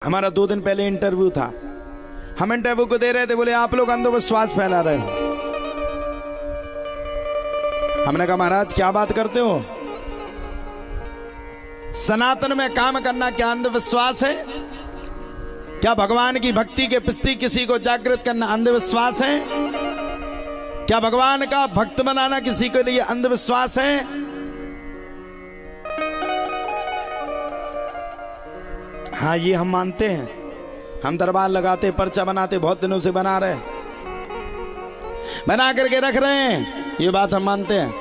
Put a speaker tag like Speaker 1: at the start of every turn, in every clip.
Speaker 1: हमारा 2 दिन पहले इंटरव्यू था। हम इंटरव्यू को दे रहे थे, बोले आप लोग अंधविश्वास फैला रहे हो। हमने कहा महाराज क्या बात करते हो, सनातन में काम करना क्या अंधविश्वास है? क्या भगवान की भक्ति के प्रति किसी को जागृत करना अंधविश्वास है? क्या भगवान का भक्त बनाना किसी के लिए अंधविश्वास है? हाँ, ये हम मानते हैं। हम दरबार लगाते, पर्चा बनाते, बहुत दिनों से बना रहे, बना करके रख रहे हैं, ये बात हम मानते हैं।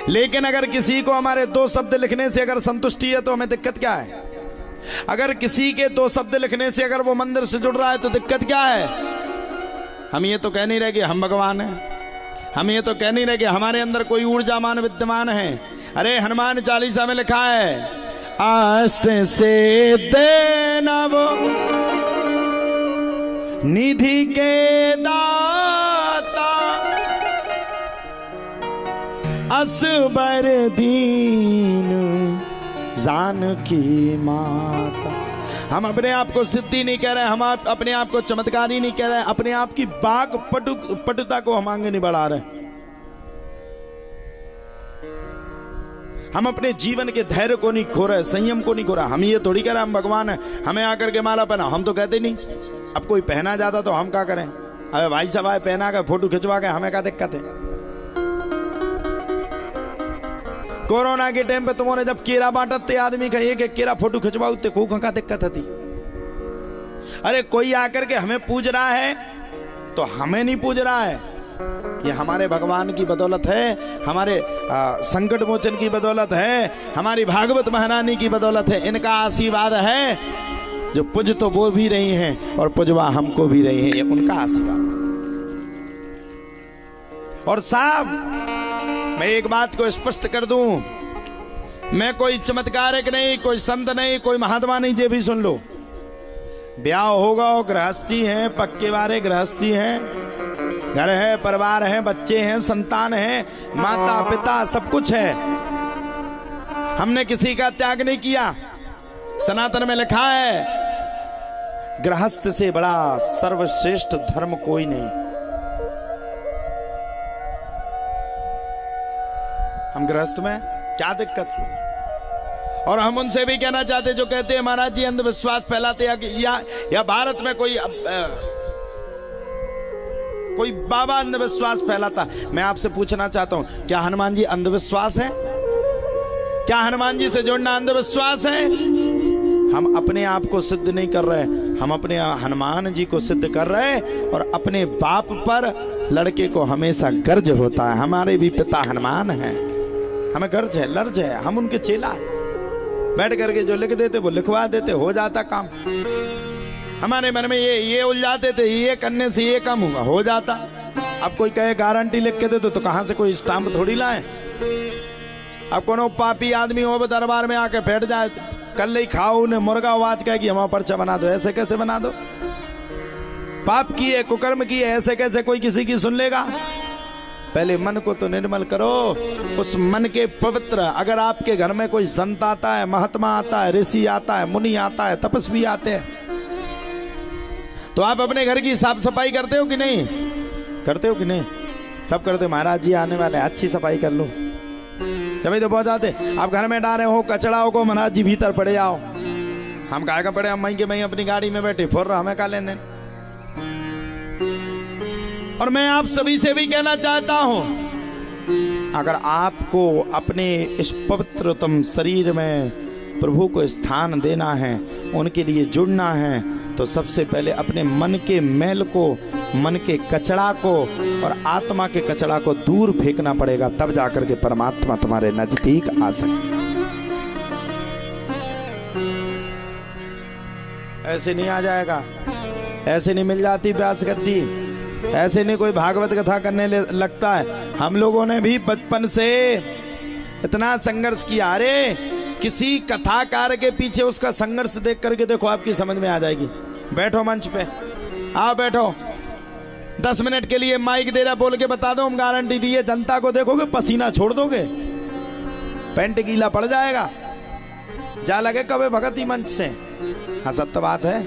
Speaker 1: लेकिन अगर किसी को हमारे 2 शब्द लिखने से अगर संतुष्टि है तो हमें दिक्कत क्या है? अगर किसी के 2 शब्द लिखने से अगर वो मंदिर से जुड़ रहा है तो दिक्कत क्या है? हम ये तो कह नहीं रहे कि हम भगवान हैं, हम ये तो कह नहीं रहे कि हमारे अंदर कोई ऊर्जामान विद्यमान है। अरे हनुमान चालीसा में लिखा है, अष्ट से देना वो निधि के दाता, असबर दीन जानकी माता। हम अपने आप को सिद्धि नहीं कह रहे, हम अपने आप को चमत्कारी नहीं कह रहे, अपने आप की बाग पटुता को हम आगे नहीं बढ़ा रहे। हम अपने जीवन के धैर्य को नहीं खो रहे, संयम को नहीं खो रहे। हम ये थोड़ी कह रहे हम भगवान हैं, हमें आकर के माला पहना, हम तो कहते नहीं। अब कोई पहना जाता तो हम क्या करें? अरे भाई साहब आए पहना के फोटो खिंचवा के, हमें क्या दिक्कत है? कोरोना के टाइम पे तुम्हारे जब केरा बांटते आदमी का एक केरा फोटो खिंचवाओ ते को क्या दिक्कत थी? अरे कोई आकर के हमें पूज रहा है तो हमें नहीं पूज रहा है, ये हमारे भगवान की बदौलत है, हमारे संकट मोचन की बदौलत है, हमारी भागवत महारानी की बदौलत है। इनका आशीर्वाद है जो पूज तो वो भी रही हैं और पूजवा हमको भी रही हैं, ये उनका आशीर्वाद। और साहब मैं एक बात को स्पष्ट कर दूं, मैं कोई चमत्कारक नहीं, कोई संत नहीं, कोई महात्मा नहीं, ये भी सुन लो। ब्याह होगा, गृहस्थी है, पक्के वाले गृहस्थी हैं, घर है, परिवार है, बच्चे हैं, संतान है, माता पिता सब कुछ है। हमने किसी का त्याग नहीं किया। सनातन में लिखा है गृहस्थ से बड़ा सर्वश्रेष्ठ धर्म कोई नहीं। हम गृहस्थ में क्या दिक्कत? और हम उनसे भी कहना चाहते जो कहते हैं महाराज जी अंधविश्वास फैलाते या भारत में कोई बाबा अंधविश्वास फैलाता। मैं आपसे पूछना चाहता हूं, क्या हनुमान जी अंधविश्वास है? क्या हनुमान जी से जुड़ना अंधविश्वास है? हम अपने आप को सिद्ध नहीं कर रहे, हम अपने हनुमान जी को सिद्ध कर रहे हैं। और अपने बाप पर लड़के को हमेशा गर्ज होता है, हमारे भी पिता हनुमान हैं, हमें गर्ज है, लर्ज है, हम उनके चेला। बैठ करके जो लिख देते वो लिखवा देते, हो जाता काम। हमारे मन में ये उलझाते थे, ये करने से ये कम होगा, हो जाता। अब कोई कहे गारंटी लिख के दे तो कहां से कोई स्टाम्प थोड़ी लाए? अब कोनो पापी आदमी हो दरबार में आके बैठ जाए, कल ही खाओ उन्हें मुर्गा आवाज कहे कि हमारा पर्चा बना दो, ऐसे कैसे बना दो? पाप किए, कुकर्म किए, ऐसे कैसे कोई किसी की सुन लेगा? पहले मन को तो निर्मल करो, उस मन के पवित्र। अगर आपके घर में कोई संत आता है, महात्मा आता है, ऋषि आता है, मुनि आता है, तपस्वी आते हैं, तो आप अपने घर की साफ सफाई करते हो कि नहीं? करते हो कि नहीं? सब करते। महाराज जी आने वाले, अच्छी सफाई कर लो। जब तो बहुत आते आप घर में डाले हो कचड़ा को, महाराज जी भीतर पड़े आओ। हम काहे का पड़े, हम मई के मई अपनी गाड़ी में बैठे फोर रहा, हमें का लेने। और मैं आप सभी से भी कहना चाहता हूं, अगर आपको अपने इस पवित्रतम शरीर में प्रभु को स्थान देना है, उनके लिए जुड़ना है, तो सबसे पहले अपने मन के मैल को, मन के कचड़ा को और आत्मा के कचड़ा को दूर फेंकना पड़ेगा, तब जाकर के परमात्मा तुम्हारे नजदीक आ सकती। ऐसे नहीं आ जाएगा, ऐसे नहीं मिल जाती प्यास करती, ऐसे नहीं कोई भागवत कथा करने लगता है। हम लोगों ने भी बचपन से इतना संघर्ष किया। अरे किसी कथाकार के पीछे उसका संघर्ष देख करके देखो, आपकी समझ में आ जाएगी। बैठो मंच पे, आओ बैठो, 10 मिनट के लिए माइक दे रहा, बोल के बता दो, हम गारंटी दिए जनता को देखोगे पसीना छोड़ दोगे, पैंट गीला पड़ जाएगा। जा लगे कभी भगती मंच से। हाँ सत्य बात है।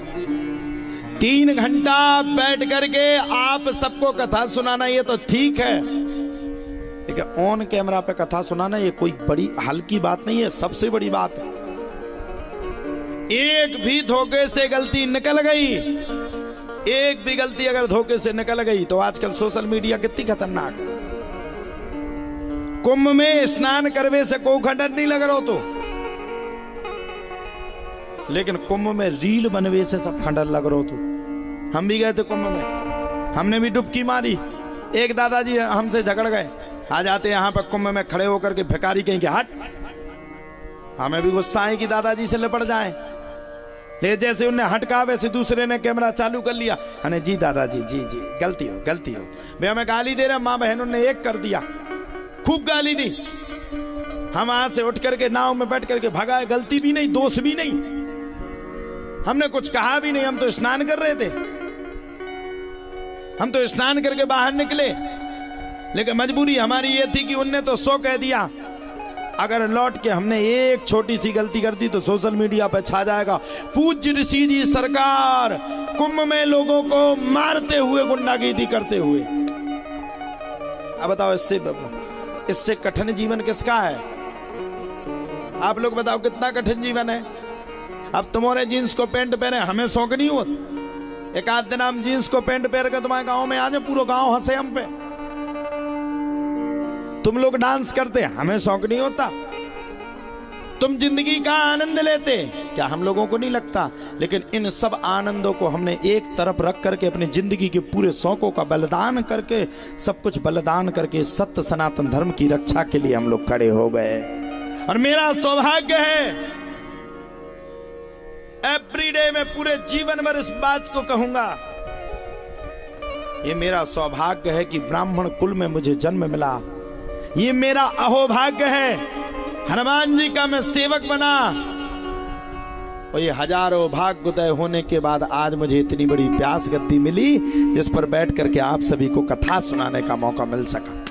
Speaker 1: 3 घंटा बैठ करके आप सबको कथा सुनाना ये तो ठीक है, लेकिन ऑन कैमरा पे कथा सुनाना ये कोई बड़ी हल्की बात नहीं है, सबसे बड़ी बात है। एक भी धोखे से गलती निकल गई, एक भी गलती अगर धोखे से निकल गई तो आजकल सोशल मीडिया कितनी खतरनाक। कुंभ में स्नान करवे से कोई खंडन नहीं लग रहा तो, लेकिन कुंभ में रील बनवे से सब खंडन लग रहा तो। हम भी गए थे कुंभ में, हमने भी डुबकी मारी। एक दादाजी हमसे झगड़ गए, आ जाते यहाँ पर कुंभ में खड़े होकर के भिखारी कहीं के हट। हमें भी गुस्सा है कि दादाजी से लिपट जाए, ले जैसे उन्हें हटका वैसे दूसरे ने कैमरा चालू कर लिया। अने जी दादाजी जी जी गलती हो गलती हो। वे हमें गाली दे रहे, माँ बहनों ने एक कर दिया, खूब गाली दी। हम वहां से उठ करके नाव में बैठ करके भगाए, गलती भी नहीं दोष भी नहीं, हमने कुछ कहा भी नहीं। हम तो स्नान कर रहे थे, हम तो स्नान करके बाहर निकले, लेकिन मजबूरी हमारी ये थी कि उनने तो 100 कह दिया। अगर लौट के हमने एक छोटी सी गलती कर दी तो सोशल मीडिया पर छा जाएगा, पूज्य ऋषि जी सरकार कुंभ में लोगों को मारते हुए गुंडागर्दी करते हुए। अब बताओ इससे कठिन जीवन किसका है? आप लोग बताओ कितना कठिन जीवन है। अब तुम्हारे जींस को पैंट पहने हमें शौक नहीं हो, एक आध दिन हम जींस को पैंट पहन कर तुम्हारे गांव में आ जाए, पूरा गांव हंसे हम पे। तुम लोग डांस करते, हमें शौक नहीं होता। तुम जिंदगी का आनंद लेते, क्या हम लोगों को नहीं लगता? लेकिन इन सब आनंदों को हमने एक तरफ रख करके अपनी जिंदगी के पूरे शौकों का बलिदान करके, सब कुछ बलिदान करके सत्य सनातन धर्म की रक्षा के लिए हम लोग खड़े हो गए। और मेरा सौभाग्य है, एवरीडे में पूरे जीवन भर इस बात को कहूंगा, ये मेरा सौभाग्य है कि ब्राह्मण कुल में मुझे जन्म मिला। ये मेरा अहोभाग्य है, हनुमान जी का मैं सेवक बना। और ये हजारों भाग्योदय होने के बाद आज मुझे इतनी बड़ी प्यास गद्दी मिली जिस पर बैठ करके आप सभी को कथा सुनाने का मौका मिल सका।